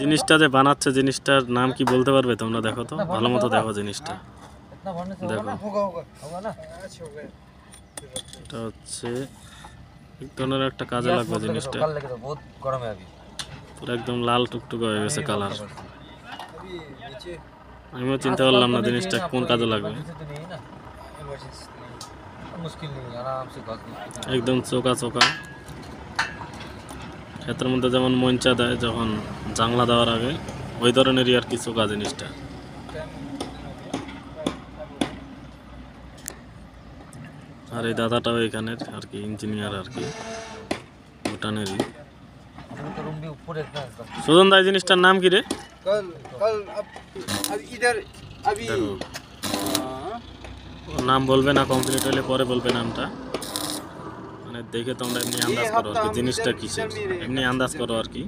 জিনিসটা যে বানাচ্ছে জিনিসটার নাম কি বলতে পারবে তোমরা? দেখো তো ভালো মতো দেখো জিনিসটা। দেখো এটা হচ্ছে এক ধরনের একটা কাজে লাগবে জিনিসটা। পুরো একদম লাল টুকটুকে হয়ে গেছে কালার। আমিও চিনতে পারলাম না জিনিসটা কোন কাজে লাগবে। একদম চোকা চোকা। ক্ষেতের মধ্যে যেমন মঞ্চা দেয় যখন জাংলা দেওয়ার আগে, ওই ধরনেরই আর কি চোকা জিনিসটা। আর এই দাদাটাও এখানের আর কি ইঞ্জিনিয়ার আর কি, ভুটানেরই। সুজন দা, জিনিসটার নাম কি রে? নাম বলবে না, কমপ্লিট হলে পরে বলবে নামটা। মানে দেখে তোমরা এমনি আন্দাজ করো আর কি জিনিসটা কিসের, এমনি আন্দাজ করো আর কি।